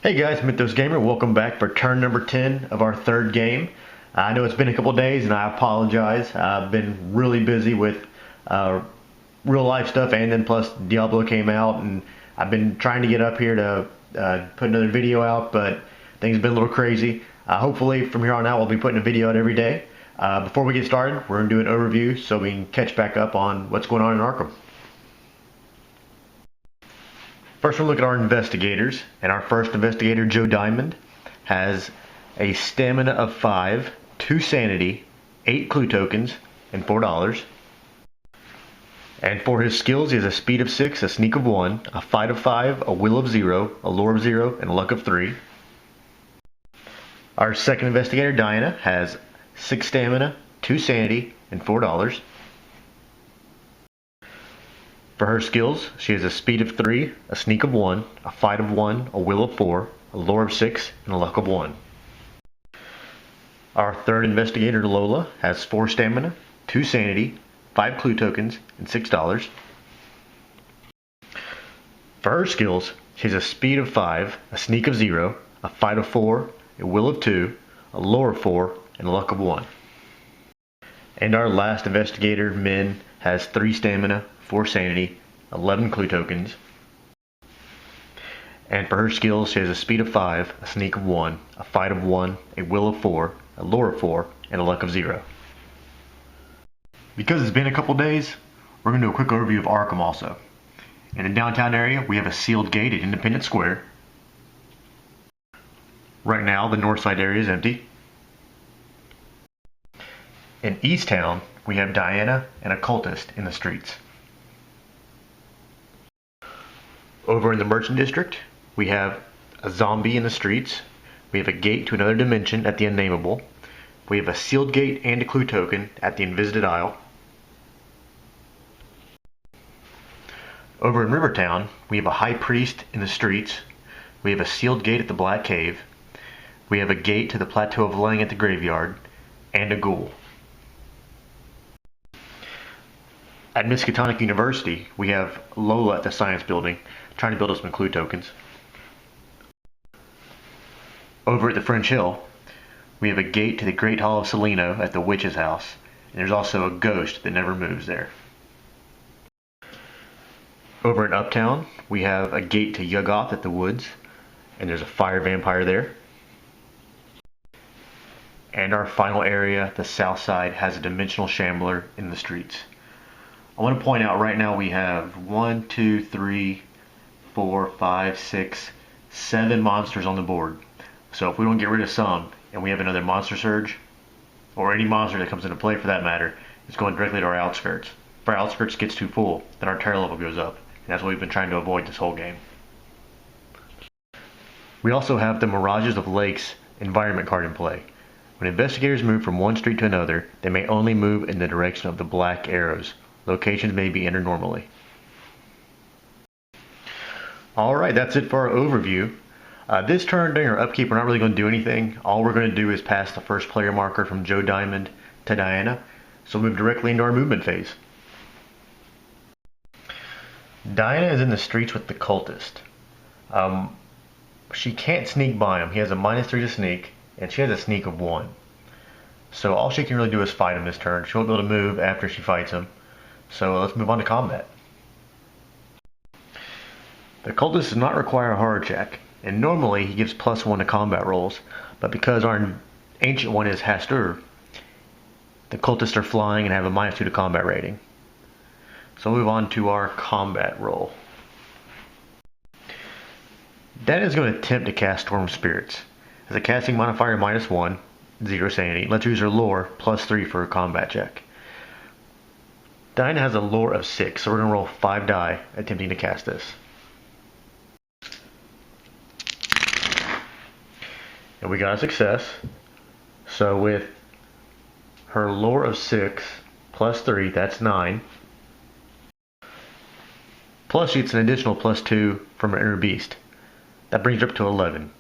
Hey guys, Mythos Gamer, welcome back for turn number 10 of our third game. I know it's been a couple days and I apologize. I've been really busy with real life stuff, and then plus Diablo came out, and I've been trying to get up here to put another video out, but things have been a little crazy. Hopefully from here on out we'll be putting a video out every day. Before we get started, we're going to do an overview so we can catch back up on what's going on in Arkham. First, we'll look at our investigators, and our first investigator, Joe Diamond, has a stamina of 5, 2 sanity, 8 clue tokens, and $4. And for his skills, he has a speed of 6, a sneak of 1, a fight of 5, a will of 0, a lore of 0, and a luck of 3. Our second investigator, Diana, has 6 stamina, 2 sanity, and $4. For her skills, she has a speed of 3, a sneak of 1, a fight of 1, a will of 4, a lore of 6, and a luck of 1. Our third investigator, Lola, has 4 stamina, 2 sanity, 5 clue tokens, and $6. For her skills, she has a speed of 5, a sneak of 0, a fight of 4, a will of 2, a lore of 4, and a luck of 1. And our last investigator, Min, has 3 stamina, 4 sanity, 11 clue tokens. And for her skills, she has a speed of 5, a sneak of 1, a fight of 1, a will of 4, a lore of 4, and a luck of 0. Because it's been a couple days, we're going to do a quick overview of Arkham also. In the downtown area, we have a sealed gate at Independence Square. Right now, the north side area is empty. In East Town, we have Diana and a cultist in the streets. Over in the Merchant District, we have a zombie in the streets. We have a gate to another dimension at the Unnameable. We have a sealed gate and a clue token at the Invisited Isle. Over in Rivertown, we have a high priest in the streets. We have a sealed gate at the Black Cave. We have a gate to the Plateau of Lang at the graveyard, and a ghoul. At Miskatonic University, we have Lola at the Science Building, trying to build us some clue tokens. Over at the French Hill, we have a gate to the Great Hall of Salino at the Witch's House, and there's also a ghost that never moves there. Over in Uptown, we have a gate to Yuggoth at the Woods, and there's a fire vampire there. And our final area, the South Side, has a dimensional shambler in the streets. I want to point out right now we have 1, 2, 3, 4, 5, 6, 7 monsters on the board. So if we don't get rid of some, and we have another monster surge, or any monster that comes into play for that matter, it's going directly to our outskirts. If our outskirts gets too full, then our terror level goes up, and that's what we've been trying to avoid this whole game. We also have the Mirages of Lakes environment card in play. When investigators move from one street to another, they may only move in the direction of the black arrows. Locations may be entered normally. Alright, that's it for our overview. This turn during our upkeep, we're not really going to do anything. All we're going to do is pass the first player marker from Joe Diamond to Diana. So we'll move directly into our movement phase. Diana is in the streets with the cultist. She can't sneak by him. He has a -3 to sneak, and she has a sneak of 1. So all she can really do is fight him this turn. She won't be able to move after she fights him. So let's move on to combat. The cultist does not require a horror check, and normally he gives +1 to combat rolls, but because our ancient one is Hastur, the cultists are flying and have a -2 to combat rating. So we'll move on to our combat roll. Diana is going to attempt to cast Storm Spirits. As a casting modifier -1, 0 sanity. Let's use her lore +3 for her combat check. Diana has a lore of 6, so we're going to roll 5 die attempting to cast this. And we got a success. So with her lore of 6 +3, that's 9. Plus she gets an additional +2 from her inner beast. That brings her up to 11.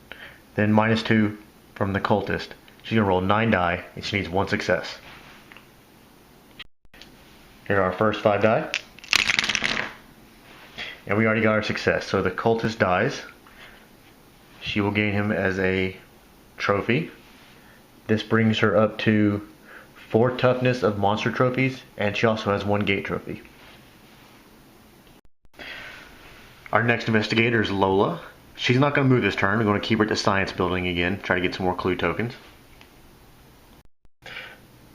Then -2 from the cultist. She's going to roll 9 die, and she needs 1 success. Here are our first 5 die. And we already got our success. So the cultist dies. She will gain him as a trophy. This brings her up to 4 toughness of monster trophies, and she also has 1 gate trophy. Our next investigator is Lola. She's not going to move this turn. We're going to keep her at the science building again, try to get some more clue tokens.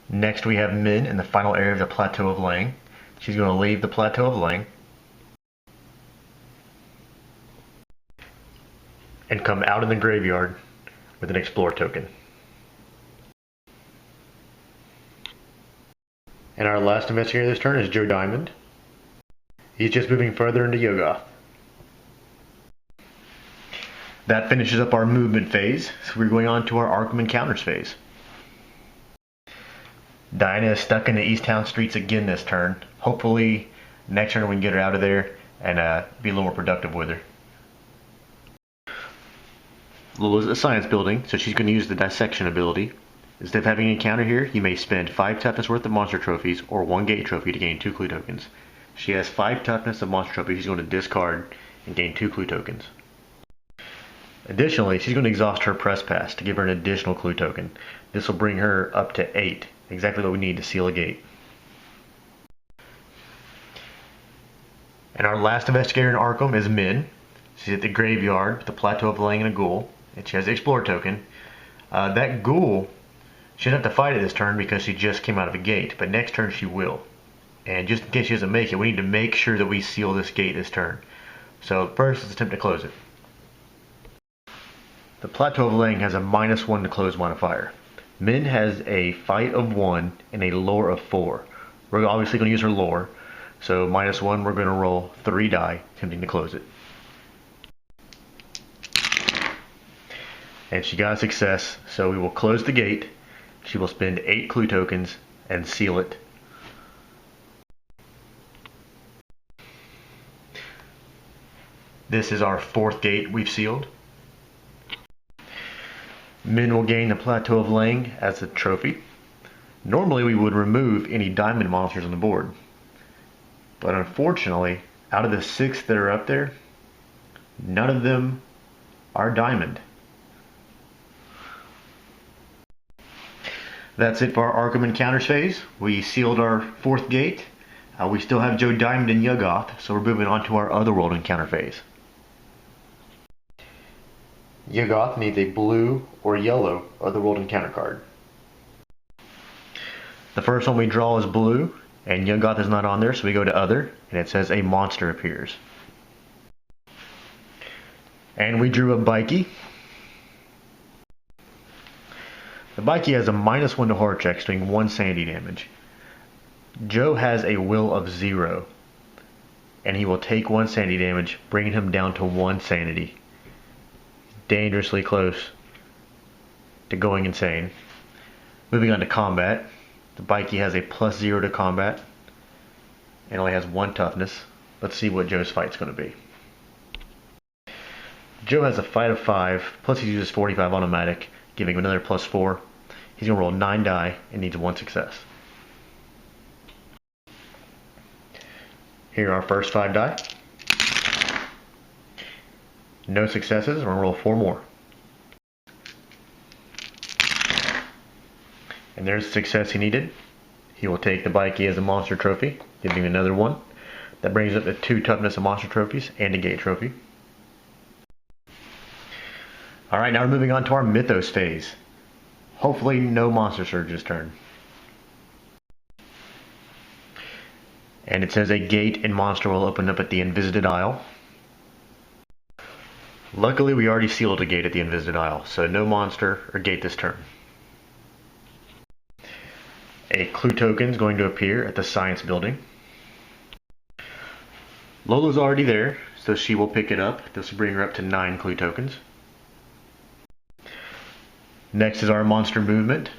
Next we have Min in the final area of the Plateau of Lang. She's going to leave the Plateau of Lang and come out in the graveyard with an Explore token. And our last investigator this turn is Joe Diamond. He's just moving further into Yoggoth. That finishes up our movement phase, so we're going on to our Arkham Encounters phase. Diana is stuck in the East Town streets again this turn. Hopefully next turn we can get her out of there and be a little more productive with her. Lola's at the science building, so she's going to use the dissection ability. Instead of having an encounter here, you may spend 5 toughness worth of monster trophies or 1 gate trophy to gain 2 clue tokens. She has 5 toughness of monster trophies she's going to discard and gain 2 clue tokens. Additionally, she's going to exhaust her press pass to give her an additional clue token. This will bring her up to 8, exactly what we need to seal a gate. And our last investigator in Arkham is Min. She's at the graveyard with the Plateau of Lang and a ghoul, and she has the Explore token. That ghoul, she doesn't have to fight it this turn because she just came out of a gate, but next turn she will. And just in case she doesn't make it, we need to make sure that we seal this gate this turn. So first, let's attempt to close it. The Plateau of Lang has a -1 to close modifier. Min has a fight of 1 and a lore of 4. We're obviously going to use her lore, so -1, we're going to roll 3 die, attempting to close it. And she got a success, so we will close the gate. She will spend 8 clue tokens and seal it. This is our 4th gate we've sealed. Min will gain the Plateau of Lang as a trophy. Normally we would remove any diamond monsters on the board, but unfortunately, out of the 6 that are up there, none of them are diamond. That's it for our Arkham Encounters phase. We sealed our 4th gate. We still have Joe Diamond in Yoggoth, so we're moving on to our Otherworld encounter phase. Yoggoth needs a blue or yellow Otherworld encounter card. The first one we draw is blue, and Yoggoth is not on there, so we go to Other, and it says a monster appears. And we drew a Bikey. The Bikey has a -1 to horror checks, doing 1 sanity damage. Joe has a will of 0, and he will take 1 sanity damage, bringing him down to 1 sanity. Dangerously close to going insane. Moving on to combat, the Bikey has a +0 to combat and only has 1 toughness. Let's see what Joe's fight's going to be. Joe has a fight of 5, plus he uses 45 automatic, giving him another +4. He's going to roll 9 die and needs 1 success. Here are our first 5 die. No successes, we're going to roll 4 more. And there's the success he needed. He will take the Bikey as a monster trophy, giving him another 1. That brings up to 2 toughness of monster trophies and a gate trophy. Alright, now we're moving on to our Mythos phase. Hopefully no monster surge this turn. And it says a gate and monster will open up at the Invisited Isle. Luckily we already sealed a gate at the Invisited Isle, so no monster or gate this turn. A clue token is going to appear at the science building. Lola's already there, so she will pick it up. This will bring her up to 9 clue tokens. Next is our monster movement.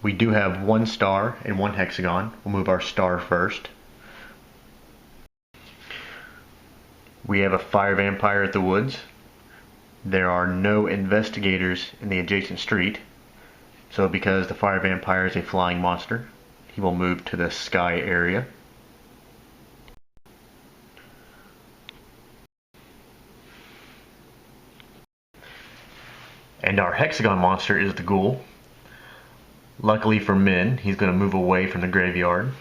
We do have 1 star and 1 hexagon. We'll move our star first. We have a fire vampire at the woods. There are no investigators in the adjacent street. So because the fire vampire is a flying monster, he will move to the sky area. And our hexagon monster is the ghoul. Luckily for men, he's going to move away from the graveyard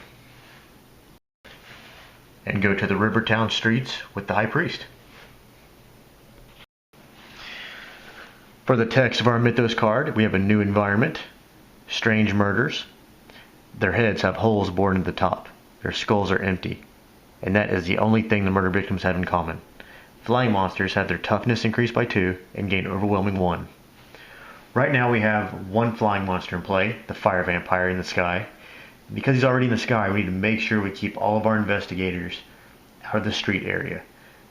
and go to the Rivertown streets with the High Priest. For the text of our Mythos card, we have a new environment, strange murders. Their heads have holes bored into the top. Their skulls are empty. And that is the only thing the murder victims have in common. Flying monsters have their toughness increased by 2 and gain overwhelming 1. Right now we have one flying monster in play, the fire vampire in the sky. Because he's already in the sky, we need to make sure we keep all of our investigators out of the street area.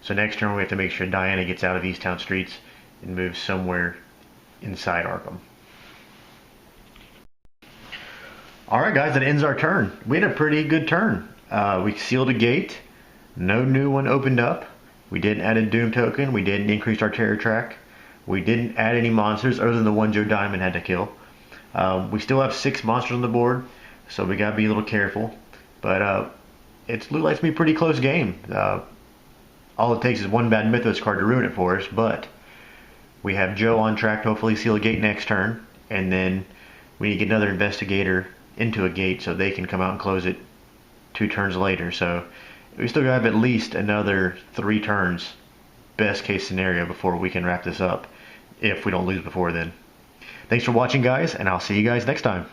So next turn we have to make sure Diana gets out of Easttown streets and moves somewhere inside Arkham. Alright guys, that ends our turn. We had a pretty good turn. We sealed a gate. No new one opened up. We didn't add a Doom token. We didn't increase our terror track. We didn't add any monsters other than the one Joe Diamond had to kill. We still have 6 monsters on the board, so we gotta be a little careful. But it looks like to be a pretty close game. All it takes is one bad Mythos card to ruin it for us, but we have Joe on track to hopefully seal a gate next turn, and then we need to get another investigator into a gate so they can come out and close it 2 turns later. So we still have at least another 3 turns, best case scenario, before we can wrap this up, if we don't lose before then. Thanks for watching guys, and I'll see you guys next time.